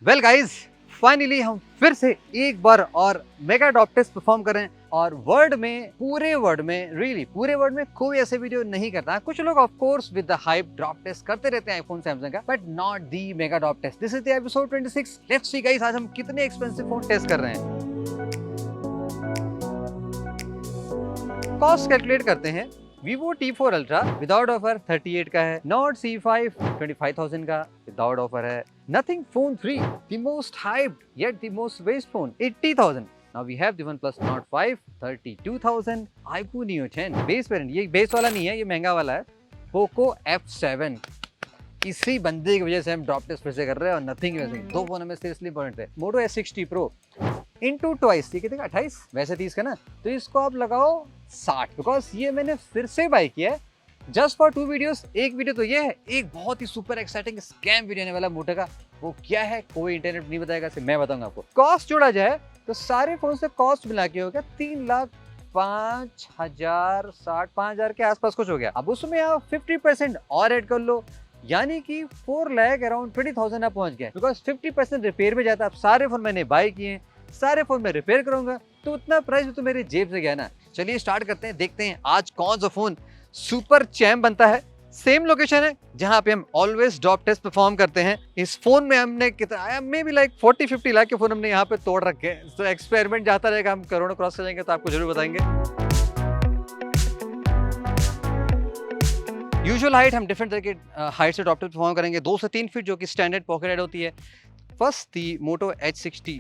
Well guys, finally हम फिर से एक बार और मेगा ड्रॉप टेस्ट परफॉर्म कर रहे हैं और पूरे वर्ल्ड में कोई ऐसे वीडियो नहीं करता। कुछ लोग of course with the hype drop test करते रहते हैं आईफोन सैमसंग का, but not the mega drop test. This is the episode 26। Let's see guys, आज हम कितने एक्सपेंसिव फोन टेस्ट कर रहे हैं। कॉस्ट कैलकुलेट करते हैं। Vivo T4 Ultra without offer 38 का है। Nord C5 25,000 का विदाउट ऑफर है। Nothing Phone 3, the most hyped yet the most waste phone, 80,000. Now we have the OnePlus Nord 5 32,000. iQOO Neo 10 base variant, ये base वाला नहीं है, ये महंगा वाला है। Poco F7, इसी बंदे की वजह से हम ड्रॉप टेस्ट फिर से कर रहे हैं और नथिंग की वजह से। दो फोन हमें सीरियसली इंपॉर्टेंट थे। Moto S60 Pro into twice, ये कितने का 28 वैसे 30 का ना, तो इसको आप लगाओ 60, बिकॉज ये मैंने फिर से बाय किया है जस्ट फॉर 2 वीडियोस। एक वीडियो तो ये है, एक बहुत ही सुपर एक्साइटिंग स्कैम वीडियो आने वाला मोटो का। वो क्या है कोई इंटरनेट नहीं बताएगा, सिर्फ मैं बताऊंगा आपको। कॉस्ट जोड़ा जाए तो सारे फोन से कॉस्ट मिला के हो गया 3,05,000 5,000 के आसपास कुछ हो गया। अब उसमें आप 50% और ऐड कर लो, यानी कि 4 लाख अराउंड 20,000 आप पहुंच गए, बिकॉज 50% रिपेयर में जाता है। अब सारे फोन मैंने बाय किए, सारे फोन में रिपेयर करूंगा, तो उतना प्राइस तो मेरी जेब से गया ना। चलिए स्टार्ट करते हैं, देखते हैं आज कौन सा फोन सुपर चैम्प बनता है। सेम लोकेशन है जहां पे हम ऑलवेज ड्रॉप टेस्ट परफॉर्म करते हैं। इस फोन में हमने कितना मे बी लाइक 40-50 लाख के फोन हमने यहाँ पे तोड़ रखे हैं। तो एक्सपेरिमेंट जाता रहेगा, हम करोड़ों क्रॉस कर जाएंगे तो आपको जरूर बताएंगे। यूजुअल हाइट हम डिफरेंट तरह के हाइट से ड्रॉप टेस्ट परफॉर्म करेंगे। 2 से 3 फीट जो कि स्टैंडर्ड पॉकेट हाइट होती है। फर्स्ट दी मोटो H60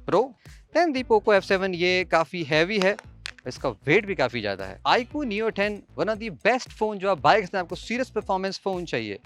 Pro, देन दी पोको F7, ये काफी हैवी है, इसका वेट भी काफी ज्यादा है। iQOO Neo 10, one of the best phone जो आप बाय करते हैं, आपको सीरियस परफॉर्मेंस फोन चाहिए।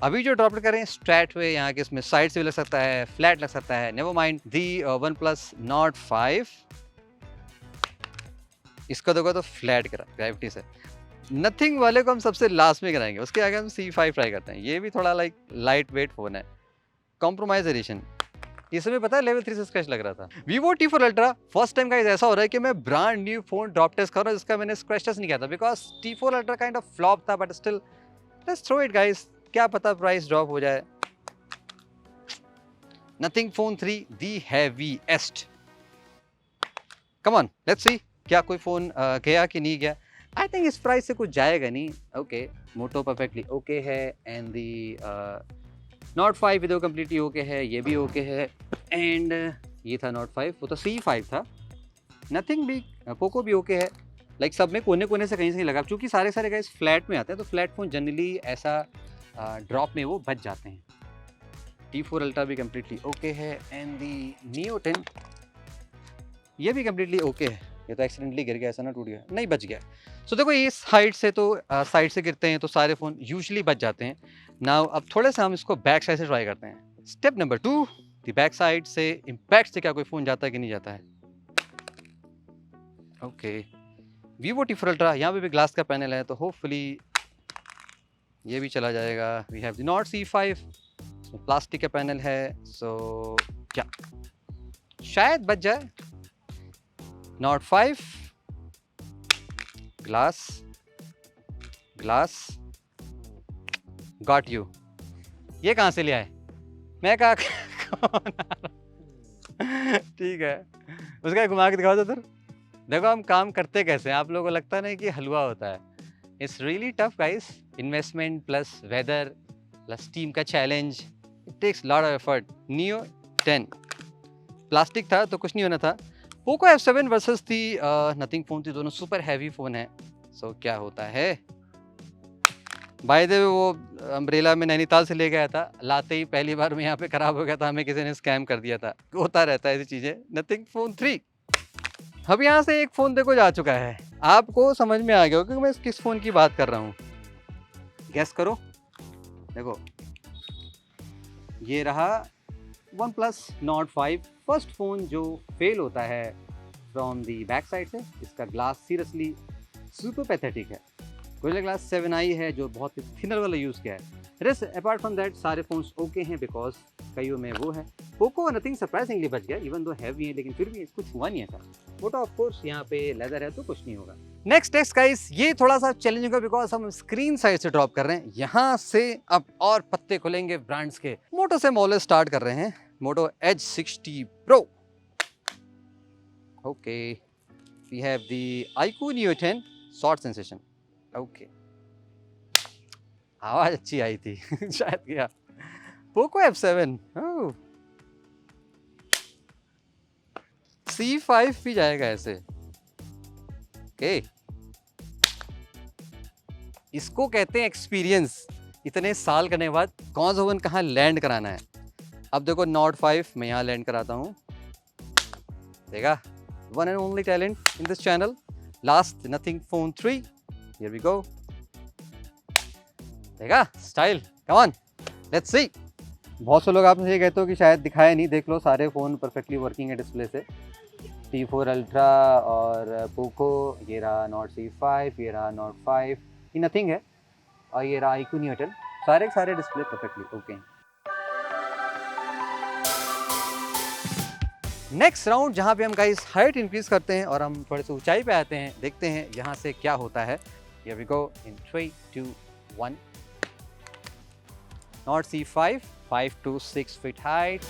अभी जो ड्रॉप करें स्ट्रैट वे, यहाँ के इसमें साइड से भी लग सकता है, फ्लैट लग सकता है, नेवर माइंड। दी OnePlus Nord 5, इसका दोगा तो फ्लैट करा ग्रेविटी से। नथिंग वाले को हम सबसे लास्ट में कराएंगे, उसके आगे हम C5 ट्राई करते हैं। ये भी थोड़ा लाइक लाइट वेट फोन है, कॉम्प्रोमाइज एडिशन। इसमें पता है लेवल 3 से स्क्रैच लग रहा था। Vivo T4 Ultra, first time guys ऐसा हो रहा है कि मैं brand new phone drop test कर रहा हूं जिसका मैंने स्क्रैच टेस्ट नहीं किया था, because T4 Ultra kind of flop था, but still let's throw it guys, क्या पता प्राइस ड्रॉप हो जाए। Nothing Phone 3, the heaviest. Come on let's सी, क्या कोई फोन गया कि नहीं गया। आई थिंक इस प्राइस से कुछ जाएगा नहीं। ओके, मोटो परफेक्टली ओके है, एंड दी Nord 5 विदो कम्प्लीटली ओके है, ये भी ओके है, एंड ये था Nord 5, वो तो C5 था। नथिंग भी, पोको भी ओके है, लाइक सब में कोने कोने से कहीं से नहीं लगा, क्योंकि सारे गाइस फ्लैट में आते हैं, तो फ्लैट फोन जनरली ऐसा ड्रॉप में वो बच जाते हैं। T4 Ultra भी कम्प्लीटली ओके है, एंड दी Neo 10 ये भी कम्प्लीटली ओके है। ये तो एक्सीडेंटली गिर गया, ऐसा ना टूट गया, नहीं बच गया। सो देखो, इस हाइट से तो साइड से गिरते हैं तो सारे फोन यूजुअली बच जाते हैं। नाउ अब थोड़े से हम इसको बैक साइड से ट्राई करते हैं। स्टेप नंबर 2, दी बैक साइड से इम्पैक्ट से क्या कोई फोन जाता है कि नहीं जाता है। ओके, Vivo T4 Ultra, यहाँ पे भी ग्लास का पैनल है, तो होपफुली ये भी चला जाएगा। We have the Nord C5, इसमें प्लास्टिक का पैनल है, सो क्या शायद बच जाए। Nord 5, glass got you. ये कहाँ से लिया है, मैं कहा कौन आ रहा? ठीक है, उसका घुमा के दिखाओ तो उधर। देखो हम काम करते कैसे हैं, आप लोगों को लगता नहीं कि हलवा होता है। It's really tough guys, investment plus weather plus team का challenge, it takes lot of effort. Neo 10 plastic था तो कुछ नहीं होना था। पोको F7 वर्सेस थी नथिंग फोन थी, दोनों सुपर हैवी फोन है। सो क्या होता है, बाय द वे वो अम्ब्रेला में नैनीताल से ले गया था, लाते ही पहली बार में यहाँ पे खराब हो गया था, हमें किसी ने स्कैम कर दिया था। होता रहता है ऐसी चीजें। नथिंग फोन 3, अब यहाँ से एक फोन देखो जा चुका है, आपको समझ में आ गया हो कि मैं किस फोन की बात कर रहा हूँ। गैस करो, देखो ये रहा OnePlus Nord 5, फर्स्ट फोन जो फेल होता है फ्रॉम दी बैक साइड से। इसका ग्लास सीरियसली सुपर पैथेटिक है। गोरिल्ला ग्लास 7i है जो बहुत ही थिनर वाला यूज़ किया है। रेस्ट अपार्ट फ्रॉम दैट सारे फोन्स ओके हैं, बिकॉज कईयों में वो है। पोको नथिंग सरप्राइजिंगली बच गया, इवन दो हैवी है, लेकिन फिर भी कुछ हुआ नहीं ऐसा। मोटो ऑफ कोर्स यहाँ पे लेदर है तो कुछ नहीं होगा। नेक्स्ट टेस्ट गाइस, ये थोड़ा सा चैलेंजिंग है बिकॉज हम स्क्रीन साइड से ड्रॉप कर रहे हैं। यहाँ से अब और पत्ते खुलेंगे ब्रांड्स के। मोटो से मोले स्टार्ट कर रहे हैं, Moto Edge 60 pro. Okay, we have the iQOO Neo 10 short sensation. Okay, आवाज अच्छी आई थी शायद क्या। पोको F7, C5 भी जाएगा ऐसे। ओके, इसको कहते हैं एक्सपीरियंस। इतने साल करने के बाद कौन सा वन कहाँ लैंड कराना है। अब देखो Nord 5 मैं यहाँ लैंड कराता हूँ। देखा, one and only talent in this channel. Last Nothing phone 3, here we go. देखा style, come on let's see. बहुत से लोग आपसे ये कहते हो कि शायद दिखाया नहीं, देख लो सारे फ़ोन परफेक्टली वर्किंग है डिस्प्ले से। T4 अल्ट्रा और पोको, ये रहा Nord C5, ये रहा Nord 5, ये नथिंग है, और ये रहा iQOO Neo 10, सारे डिस्प्ले परफेक्टली ओके हैं। नेक्स्ट राउंड जहाँ पे हम गाइस हाइट इंक्रीज करते हैं और हम थोड़े से ऊंचाई पे आते हैं, देखते हैं यहाँ से क्या होता है। Here we go in 3, 2, 1. Nord C5, 5 to 6 feet height.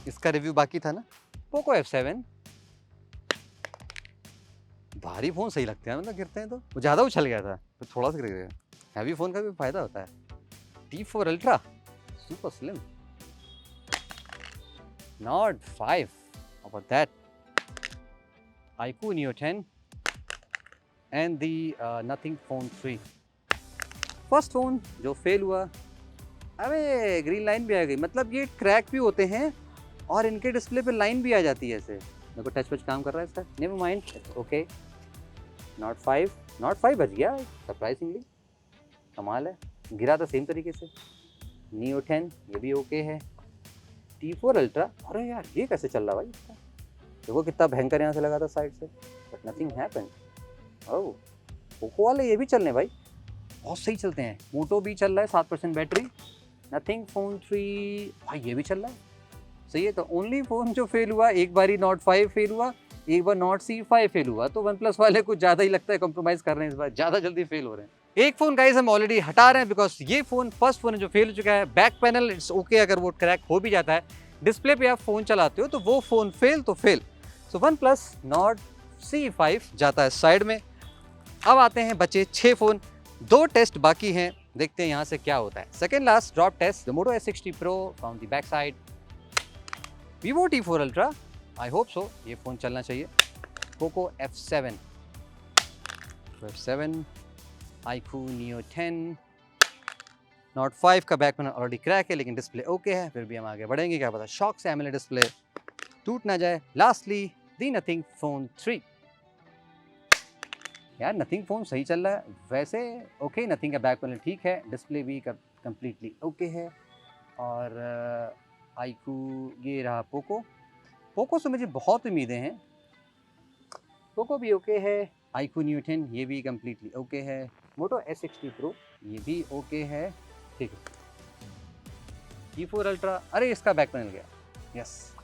इसका रिव्यू बाकी था ना। पोको F7, भारी फोन सही लगते हैं, मतलब गिरते हैं तो। वो ज़्यादा उछल गया था तो थोड़ा सा गिर गया। हैवी फोन का भी फायदा होता है। T4 ultra super slim. Nord 5, how about that? iQOO Neo 10 and the Nothing Phone 3. First phone जो फेल हुआ, अबे ग्रीन लाइन भी आ गई। मतलब ये क्रैक भी होते हैं और इनके डिस्प्ले पे लाइन भी आ जाती है ऐसे। मेरे को टच वच काम कर रहा है इसका, नेवर माइंड, ओके। Nord 5 बच गया सरप्राइजिंगली, कमाल है। गिरा था सेम तरीके से। Neo 10 ये भी ओके है। T4 अल्ट्रा, अरे यार ये कैसे चल रहा भाई इसका, देखो कितना भयंकर यहाँ से लगा था साइड से, but nothing happened. Oh, Poco वाले ये भी चल रहे भाई, बहुत सही चलते हैं। मोटो भी चल रहा है, 7% बैटरी। नथिंग फोन 3 भाई ये भी चल रहा है, सही है। तो ओनली फोन जो फेल हुआ, एक बारी Nord 5 फेल हुआ, एक बार Nord C5 फेल हुआ। तो वन प्लस वाले कुछ ज़्यादा ही लगता है कॉम्प्रोमाइज़ कर रहे हैं इस बार, ज़्यादा जल्दी फेल हो रहे हैं। एक फोन गाइस हम ऑलरेडी हटा रहे हैं बिकॉज ये फोन फर्स्ट फोन है जो फेल हो चुका है। बैक पैनल इट्स ओके, अगर वो क्रैक हो भी जाता है, डिस्प्ले पे आप फोन चलाते हो तो वो फोन फेल तो fail. So one plus Nord C5 जाता है साइड में। अब आते हैं बचे 6 फोन, 2 टेस्ट बाकी हैं, देखते हैं यहाँ से क्या होता है। Second last drop test, the Moto S60 Pro from the back side. Vivo T4 ultra, I hope so ये फोन चलना चाहिए। Poco F7, iQOO Neo 10, Nord 5 का बैक पैनल ऑलरेडी क्रैक है लेकिन डिस्प्ले ओके है, फिर भी हम आगे बढ़ेंगे, क्या पता शॉक से एमोलेड डिस्प्ले टूट ना जाए। लास्टली दी नथिंग फोन 3। यार नथिंग फोन सही चल रहा है वैसे, ओके। नथिंग का बैक पैनल ठीक है, डिस्प्ले भी कम्प्लीटली ओके है। और iQOO, ये रहा पोको से मुझे बहुत उम्मीदें हैं। पोको भी ओके है, iQOO Neo 10 ये भी कम्प्लीटली ओके है। मोटो S60 Pro ये भी ओके है, ठीक है। T4 अल्ट्रा, अरे इसका बैक पैनल गया, यस।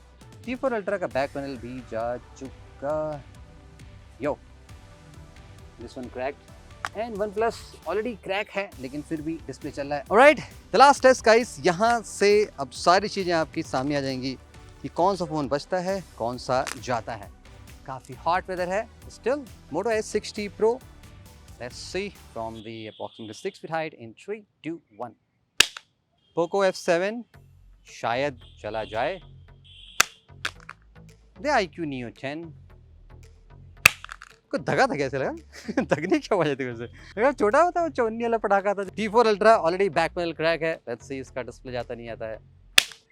T4 अल्ट्रा का बैक पैनल भी जा चुका। Yo, this one cracked and OnePlus already crack है लेकिन फिर भी डिस्प्ले चल रहा है। Alright, the last test guys, यहाँ से अब सारी चीज़ें आपकी सामने आ जाएंगी कि कौन सा फ़ोन बचता है, कौन सा जाता है। काफ़ी हॉट वेदर है still. Moto S60 Pro, let's see from the approximately 6 feet height in 3, 2, 1। Poco F7 शायद चला जाए। द iQOO Neo 10 को धगा था, कैसे लगा धगने क्या वजह थी वैसे, अगर छोटा होता वो चौन्नी वाला पटाखा था। T4 ultra already back panel crack है, लेट्स सी इसका डिस्प्ले जाता नहीं आता है।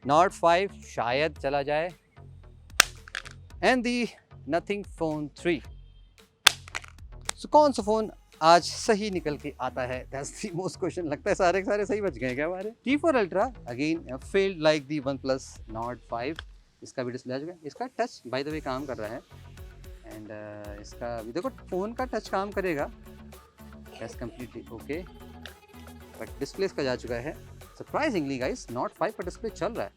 Nord 5 शायद चला जाए एंड दी नथिंग फोन 3। सो कौन सा फोन आज सही निकल के आता है, दैट्स द मोस्ट क्वेश्चन। लगता है सारे के सारे सही बच गए क्या हमारे। T4 ultra again failed like the one plus Nord 5, इसका भी डिस्प्ले आ चुका है। इसका टच बाय द वे काम कर रहा है एंड इसका भी देखो फ़ोन का टच काम करेगा, that's completely okay, but display इसका जा चुका है। सरप्राइजिंगली गाइस Nord 5 का डिस्प्ले चल रहा है,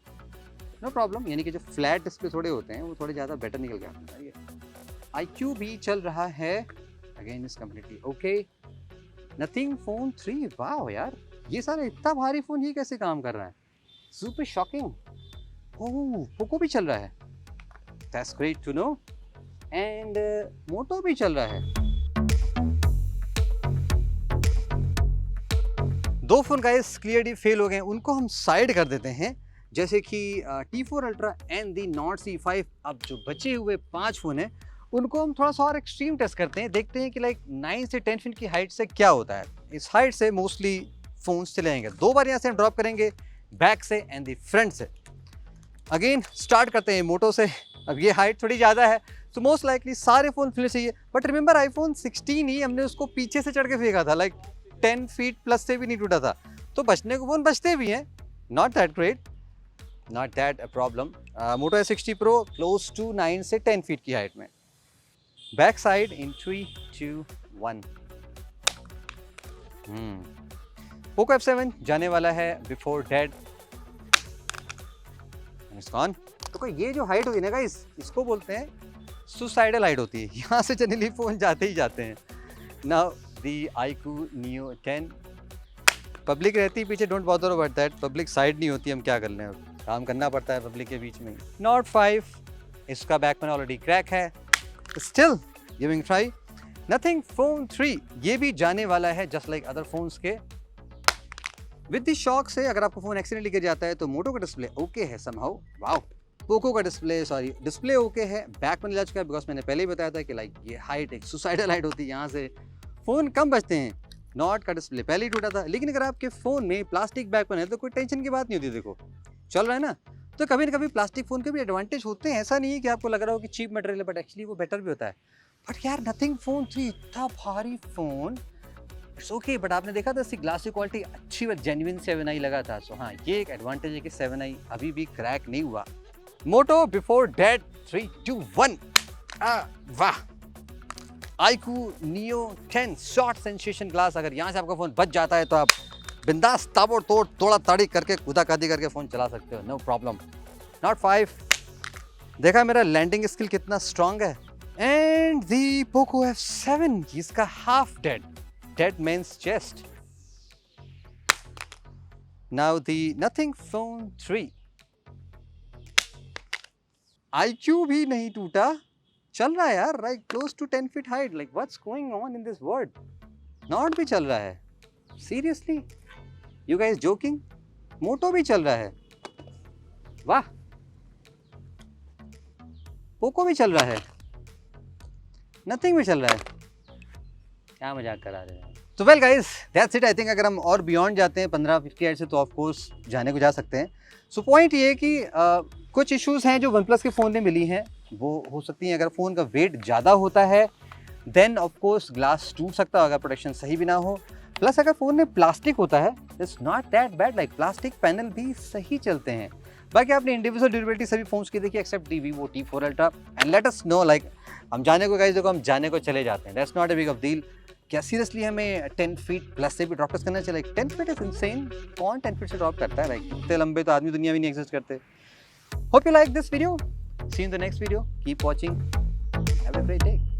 नो प्रॉब्लम, यानी कि जो फ्लैट डिस्प्ले थोड़े होते हैं वो थोड़े ज़्यादा बेटर निकल गया। iQOO भी चल रहा है, again is completely okay. Nothing phone 3, वाह यार, ये सारा इतना भारी फ़ोन ये कैसे काम कर रहा है, सुपर शॉकिंग। ओह, पोको भी चल रहा है, that's great to know. And Moto भी चल रहा है। दो फ़ोन गाइस क्लियरली फेल हो गए, उनको हम साइड कर देते हैं, जैसे कि T4 ultra and the not C5। अब जो बचे हुए 5 फ़ोन हैं उनको हम थोड़ा सा और एक्सट्रीम टेस्ट करते हैं, देखते हैं कि लाइक 9 से 10 फीट की हाइट से क्या होता है। इस हाइट से मोस्टली फ़ोन्स चले जाएंगे। 2 बार यहाँ से हम ड्रॉप करेंगे, बैक से एंड दी फ्रंट से। अगेन स्टार्ट करते हैं मोटो से। अब ये हाइट थोड़ी ज़्यादा है तो मोस्ट लाइकली सारे फ़ोन फिर चाहिए, बट रिमेंबर आईफोन 16 ही हमने उसको पीछे से चढ़ के फेंका था, लाइक 10 फीट प्लस से भी नहीं टूटा था, तो बचने को फ़ोन बचते भी हैं, not that great, not that a problem. Moto S60 Pro close to 9 से 10 फीट की हाइट में। बैक साइड इन 3, 2, 1। पोको F7 जाने वाला है बिफोर डेड, तो ये जो हाइट होती है ना गाइस, इसको बोलते हैं सुसाइडल हाइट होती है, यहाँ से जनरली फ़ोन जाते ही जाते हैं। Now the iQOO Neo 10, public रहती है पीछे, don't bother about that, public side नहीं होती, हम क्या कर लें, काम करना पड़ता है पब्लिक के बीच में। नॉट 5, इसका बैक पैनल ऑलरेडी क्रैक है, still giving try. Nothing phone 3, ये भी जाने वाला है जस्ट लाइक अदर फोन्स के। विद द शॉक से अगर आपको फोन एक्सीडेंटली गिर जाता है तो मोटो का डिस्प्ले ओके है समहाउ, वाओ। पोको का डिस्प्ले ओके है, बैक पैनल आ चुका है, बिकॉज मैंने पहले ही बताया था कि लाइक ये हाइट एक सुसाइडल हाइट होती है, यहाँ से फ़ोन कम बचते हैं। नॉट का डिस्प्ले पहले ही टूटा था, लेकिन अगर आपके फ़ोन में प्लास्टिक बैक पैनल है तो कोई टेंशन की बात नहीं होती। देखो चल रहा है ना, तो कभी ना कभी प्लास्टिक फ़ोन के भी एडवांटेज होते हैं, ऐसा नहीं है कि आपको लग रहा हो कि चीप मटेरियल है, बट एक्चुअली वो बेटर भी होता है। बट यार नथिंग फोन 3 इतना भारी फ़ोन, इट्स ओके, बट आपने देखा था इसकी ग्लास की क्वालिटी अच्छी और जेन्युइन 7i लगा था। सो हाँ, ये एक एडवांटेज है कि 7i अभी भी क्रैक नहीं हुआ। मोटो बिफोर डेड 3, 2, 1। वाह, iQOO Neo 10 short sensation glass. अगर यहाँ से आपका फ़ोन बच जाता है तो आप बिंदास ताबड़तोड़ तोड़ा ताड़ी करके कूदा कादी करके फ़ोन चला सकते हो, नो प्रॉब्लम। नॉट 5, देखा मेरा लैंडिंग स्किल कितना स्ट्रांग है। एंड दी पोको F7, इसका half dead men's chest. Now the nothing phone 3, iQOO भी नहीं टूटा, चल रहा है यार, like close to 10 feet height, like what's going on in this world. Not भी चल रहा है, seriously you guys joking. Moto भी चल रहा है, वाह। पोको भी चल रहा है, नथिंग भी चल रहा है, क्या मजाक करा रहे हैं। तो well guys, that's it. I think अगर हम और बियॉन्ड जाते हैं 15-50 हर्ट्ज से तो ऑफ कोर्स जाने को जा सकते हैं। सो पॉइंट ये है कि कुछ इश्यूज़ हैं जो वन प्लस के फ़ोन में मिली हैं, वो हो सकती हैं। अगर फ़ोन का वेट ज़्यादा होता है देन ऑफ कोर्स ग्लास टूट सकता है अगर प्रोटेक्शन सही भी ना हो। प्लस अगर फ़ोन में प्लास्टिक होता है it's not that bad, like plastic panel भी सही चलते हैं। बाकी आपने इंडिविजुअल ड्यूरेबिलिटी सभी फोन्स की देखी except the Vivo T4 Ultra, and let us know, like हम जाने को गाइस, देखो हम जाने को चले जाते हैं, that's not a big of deal. क्या सीरियसली हमें 10 फीट प्लस से भी ड्रॉप करना चाहिए? 10 फीट इज इनसेन, कौन 10 फीट से ड्रॉप करता है? लाइक इतने लंबे तो आदमी दुनिया में नहीं एग्जिस्ट करते। Hope you like this video, see you in the next video, keep watching, have a great day.